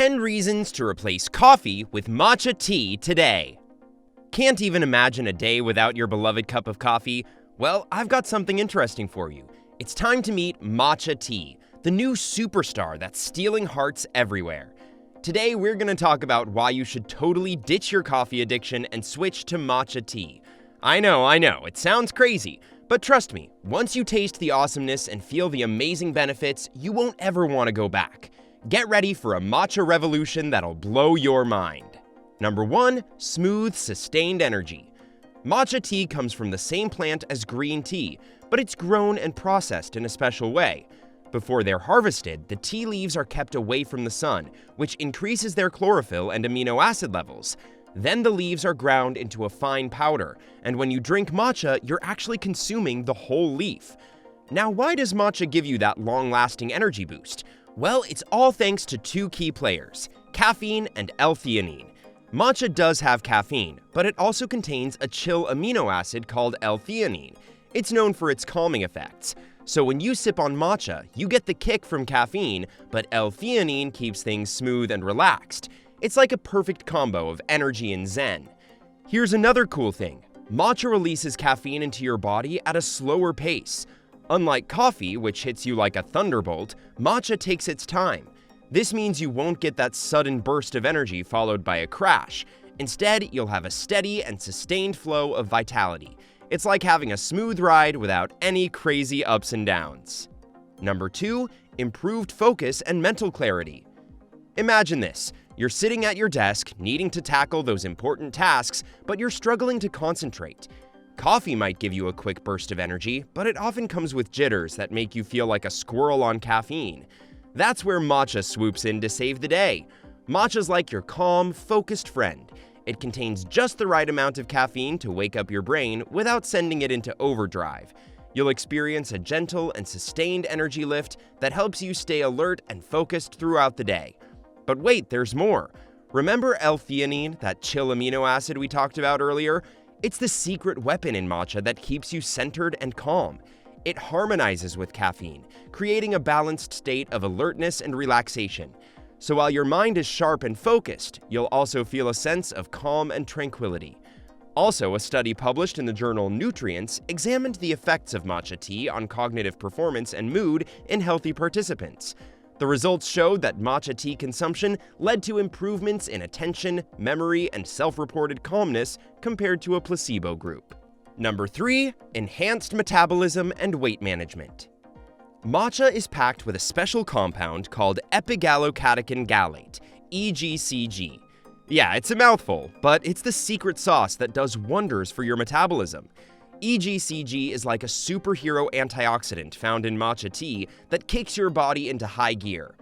10 reasons to replace coffee with matcha tea today. Can't even imagine a day without your beloved cup of coffee? Well, I've got something interesting for you. It's time to meet matcha tea, the new superstar that's stealing hearts everywhere. Today, we're going to talk about why you should totally ditch your coffee addiction and switch to matcha tea. I know, it sounds crazy, but trust me, once you taste the awesomeness and feel the amazing benefits, you won't ever want to go back. Get ready for a matcha revolution that'll blow your mind. Number 1. Smooth, sustained energy. Matcha tea comes from the same plant as green tea, but it's grown and processed in a special way. Before they're harvested, the tea leaves are kept away from the sun, which increases their chlorophyll and amino acid levels. Then the leaves are ground into a fine powder, and when you drink matcha, you're actually consuming the whole leaf. Now, why does matcha give you that long-lasting energy boost? Well, it's all thanks to two key players, caffeine and L-theanine. Matcha does have caffeine, but it also contains a chill amino acid called L-theanine. It's known for its calming effects. So when you sip on matcha, you get the kick from caffeine, but L-theanine keeps things smooth and relaxed. It's like a perfect combo of energy and zen. Here's another cool thing. Matcha releases caffeine into your body at a slower pace. Unlike coffee, which hits you like a thunderbolt, matcha takes its time. This means you won't get that sudden burst of energy followed by a crash. Instead, you'll have a steady and sustained flow of vitality. It's like having a smooth ride without any crazy ups and downs. Number 2. Improved focus and mental clarity. Imagine this. You're sitting at your desk, needing to tackle those important tasks, but you're struggling to concentrate. Coffee might give you a quick burst of energy, but it often comes with jitters that make you feel like a squirrel on caffeine. That's where matcha swoops in to save the day. Matcha's like your calm, focused friend. It contains just the right amount of caffeine to wake up your brain without sending it into overdrive. You'll experience a gentle and sustained energy lift that helps you stay alert and focused throughout the day. But wait, there's more. Remember L-theanine, that chill amino acid we talked about earlier? It's the secret weapon in matcha that keeps you centered and calm. It harmonizes with caffeine, creating a balanced state of alertness and relaxation. So while your mind is sharp and focused, you'll also feel a sense of calm and tranquility. Also, a study published in the journal Nutrients examined the effects of matcha tea on cognitive performance and mood in healthy participants. The results showed that matcha tea consumption led to improvements in attention, memory, and self-reported calmness compared to a placebo group. Number 3. Enhanced metabolism and weight management. Matcha is packed with a special compound called epigallocatechin gallate, EGCG. Yeah, it's a mouthful, but it's the secret sauce that does wonders for your metabolism. EGCG is like a superhero antioxidant found in matcha tea that kicks your body into high gear.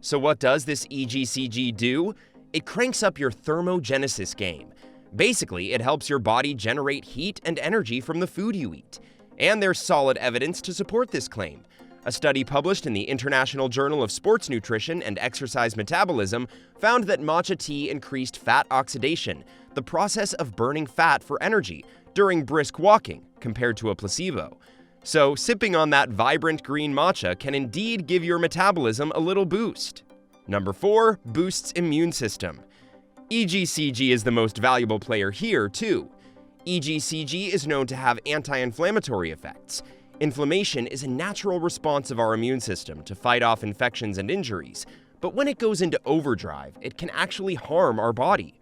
So what does this EGCG do? It cranks up your thermogenesis game. Basically, it helps your body generate heat and energy from the food you eat. And there's solid evidence to support this claim. A study published in the International Journal of Sports Nutrition and Exercise Metabolism found that matcha tea increased fat oxidation, the process of burning fat for energy, during brisk walking compared to a placebo. So, sipping on that vibrant green matcha can indeed give your metabolism a little boost. Number 4. Boosts immune system. EGCG is the most valuable player here, too. EGCG is known to have anti-inflammatory effects. Inflammation is a natural response of our immune system to fight off infections and injuries, but when it goes into overdrive, it can actually harm our body.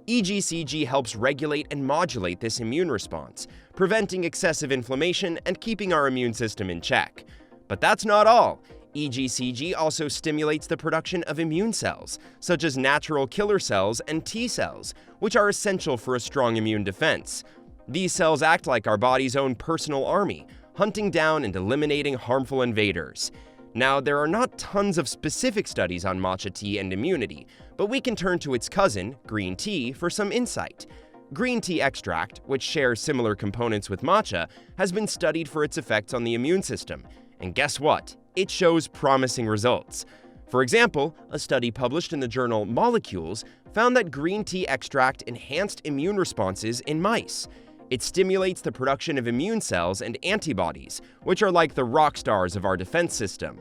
EGCG helps regulate and modulate this immune response, preventing excessive inflammation and keeping our immune system in check. But that's not all. EGCG also stimulates the production of immune cells, such as natural killer cells and T cells, which are essential for a strong immune defense. These cells act like our body's own personal army, hunting down and eliminating harmful invaders. Now, there are not tons of specific studies on matcha tea and immunity, but we can turn to its cousin, green tea, for some insight. Green tea extract, which shares similar components with matcha, has been studied for its effects on the immune system. And guess what? It shows promising results. For example, a study published in the journal Molecules found that green tea extract enhanced immune responses in mice. It stimulates the production of immune cells and antibodies, which are like the rock stars of our defense system.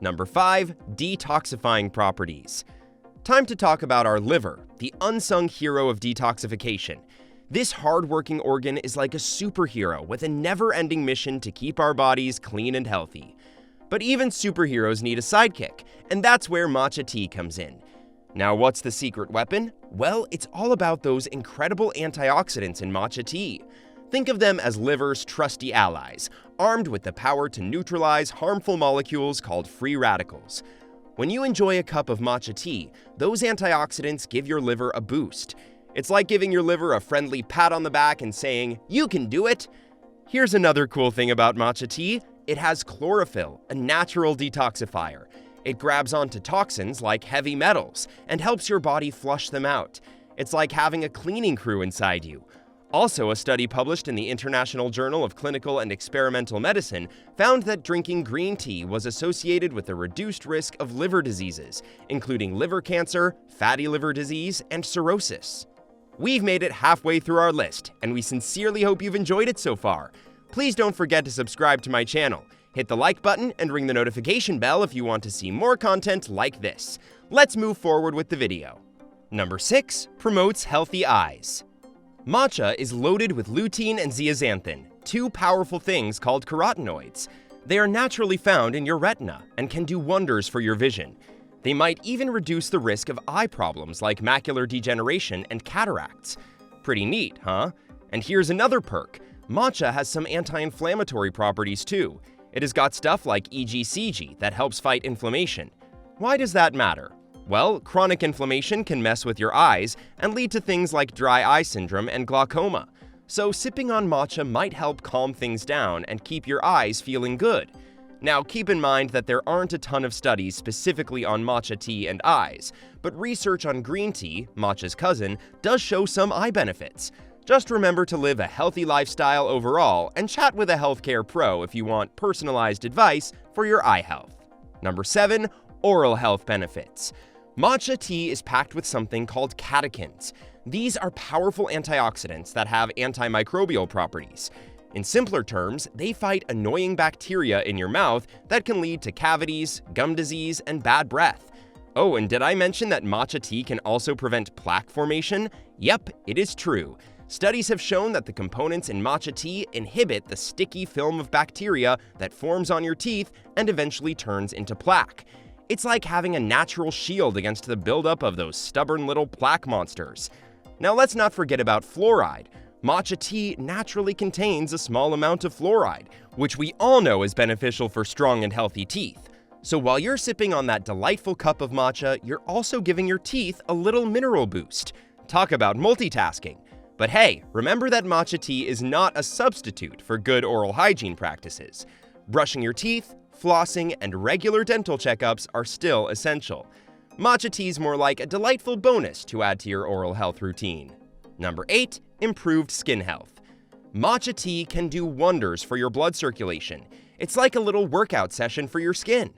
Number 5. Detoxifying properties. Time to talk about our liver, the unsung hero of detoxification. This hard-working organ is like a superhero with a never-ending mission to keep our bodies clean and healthy. But even superheroes need a sidekick, and that's where matcha tea comes in. Now, what's the secret weapon? Well, it's all about those incredible antioxidants in matcha tea. Think of them as liver's trusty allies, armed with the power to neutralize harmful molecules called free radicals. When you enjoy a cup of matcha tea, those antioxidants give your liver a boost. It's like giving your liver a friendly pat on the back and saying, "You can do it!" Here's another cool thing about matcha tea. It has chlorophyll, a natural detoxifier. It grabs onto toxins like heavy metals and helps your body flush them out. It's like having a cleaning crew inside you. Also, a study published in the International Journal of Clinical and Experimental Medicine found that drinking green tea was associated with a reduced risk of liver diseases, including liver cancer, fatty liver disease, and cirrhosis. We've made it halfway through our list, and we sincerely hope you've enjoyed it so far. Please don't forget to subscribe to my channel. Hit the like button and ring the notification bell if you want to see more content like this. Let's move forward with the video. Number 6. Promotes healthy eyes. Matcha is loaded with lutein and zeaxanthin, two powerful things called carotenoids. They are naturally found in your retina and can do wonders for your vision. They might even reduce the risk of eye problems like macular degeneration and cataracts. Pretty neat, huh? And here's another perk. Matcha has some anti-inflammatory properties too. It has got stuff like EGCG that helps fight inflammation. Why does that matter? Well, chronic inflammation can mess with your eyes and lead to things like dry eye syndrome and glaucoma. So sipping on matcha might help calm things down and keep your eyes feeling good. Now, keep in mind that there aren't a ton of studies specifically on matcha tea and eyes, but research on green tea, matcha's cousin, does show some eye benefits. Just remember to live a healthy lifestyle overall and chat with a healthcare pro if you want personalized advice for your eye health. Number 7. Oral health benefits. Matcha tea is packed with something called catechins. These are powerful antioxidants that have antimicrobial properties. In simpler terms, they fight annoying bacteria in your mouth that can lead to cavities, gum disease, and bad breath. Oh, and did I mention that matcha tea can also prevent plaque formation? Yep, it is true. Studies have shown that the components in matcha tea inhibit the sticky film of bacteria that forms on your teeth and eventually turns into plaque. It's like having a natural shield against the buildup of those stubborn little plaque monsters. Now let's not forget about fluoride. Matcha tea naturally contains a small amount of fluoride, which we all know is beneficial for strong and healthy teeth. So while you're sipping on that delightful cup of matcha, you're also giving your teeth a little mineral boost. Talk about multitasking. But hey, remember that matcha tea is not a substitute for good oral hygiene practices. Brushing your teeth, flossing, and regular dental checkups are still essential. Matcha tea is more like a delightful bonus to add to your oral health routine. Number 8. Improved skin health. Matcha tea can do wonders for your blood circulation. It's like a little workout session for your skin.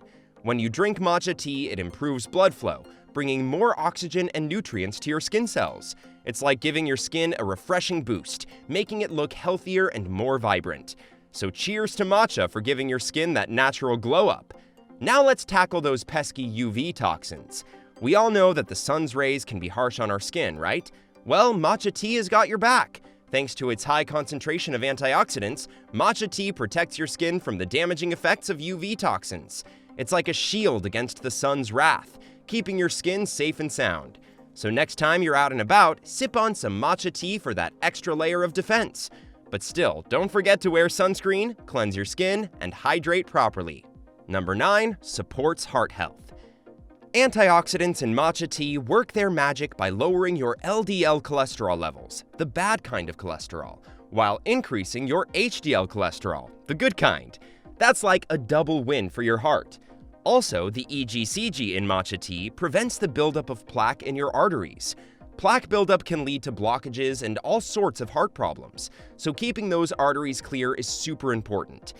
When you drink matcha tea, it improves blood flow, bringing more oxygen and nutrients to your skin cells. It's like giving your skin a refreshing boost, making it look healthier and more vibrant. So cheers to matcha for giving your skin that natural glow up. Now let's tackle those pesky UV toxins. We all know that the sun's rays can be harsh on our skin, right? Well, matcha tea has got your back. Thanks to its high concentration of antioxidants, matcha tea protects your skin from the damaging effects of UV toxins. It's like a shield against the sun's wrath, keeping your skin safe and sound. So next time you're out and about, sip on some matcha tea for that extra layer of defense. But still, don't forget to wear sunscreen, cleanse your skin, and hydrate properly. Number 9. Supports heart health. Antioxidants in matcha tea work their magic by lowering your LDL cholesterol levels, the bad kind of cholesterol, while increasing your HDL cholesterol, the good kind. That's like a double win for your heart. Also, the EGCG in matcha tea prevents the buildup of plaque in your arteries. Plaque buildup can lead to blockages and all sorts of heart problems, so keeping those arteries clear is super important.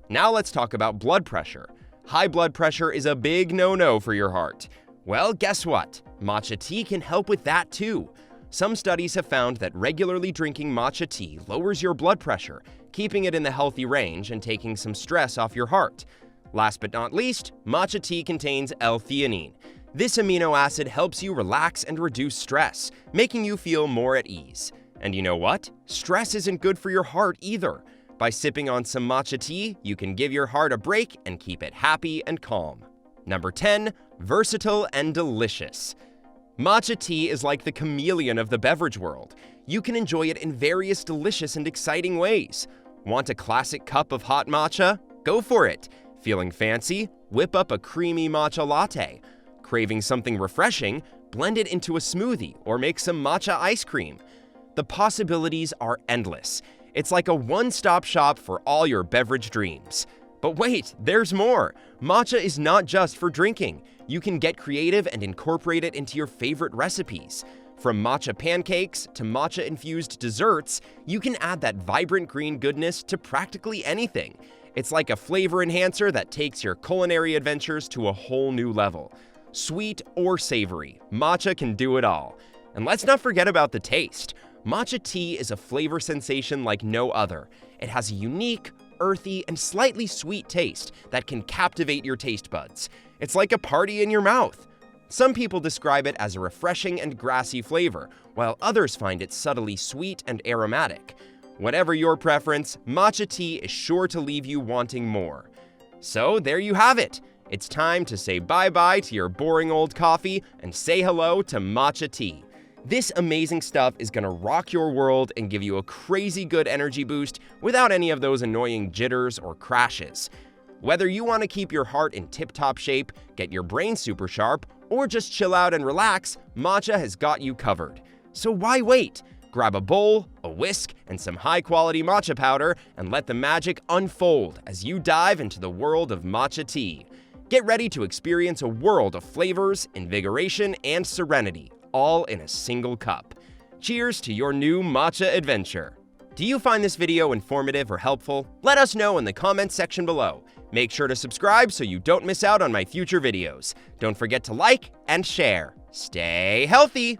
Now let's talk about blood pressure. High blood pressure is a big no-no for your heart. Well, guess what? Matcha tea can help with that too. Some studies have found that regularly drinking matcha tea lowers your blood pressure, keeping it in the healthy range and taking some stress off your heart. Last but not least, matcha tea contains L-theanine. This amino acid helps you relax and reduce stress, making you feel more at ease. And you know what? Stress isn't good for your heart either. By sipping on some matcha tea, you can give your heart a break and keep it happy and calm. Number 10. Versatile and delicious. Matcha tea is like the chameleon of the beverage world. You can enjoy it in various delicious and exciting ways. Want a classic cup of hot matcha? Go for it. Feeling fancy? Whip up a creamy matcha latte. Craving something refreshing? Blend it into a smoothie or make some matcha ice cream. The possibilities are endless. It's like a one-stop shop for all your beverage dreams. But wait, there's more! Matcha is not just for drinking. You can get creative and incorporate it into your favorite recipes. From matcha pancakes to matcha-infused desserts, you can add that vibrant green goodness to practically anything. It's like a flavor enhancer that takes your culinary adventures to a whole new level. Sweet or savory, matcha can do it all. And let's not forget about the taste. Matcha tea is a flavor sensation like no other. It has a unique, earthy, and slightly sweet taste that can captivate your taste buds. It's like a party in your mouth. Some people describe it as a refreshing and grassy flavor, while others find it subtly sweet and aromatic. Whatever your preference, matcha tea is sure to leave you wanting more. So there you have it. It's time to say bye-bye to your boring old coffee and say hello to matcha tea. This amazing stuff is gonna rock your world and give you a crazy good energy boost without any of those annoying jitters or crashes. Whether you want to keep your heart in tip-top shape, get your brain super sharp, or just chill out and relax, matcha has got you covered. So why wait? Grab a bowl, a whisk, and some high-quality matcha powder and let the magic unfold as you dive into the world of matcha tea. Get ready to experience a world of flavors, invigoration, and serenity, all in a single cup. Cheers to your new matcha adventure. Do you find this video informative or helpful? Let us know in the comments section below. Make sure to subscribe so you don't miss out on my future videos. Don't forget to like and share. Stay healthy!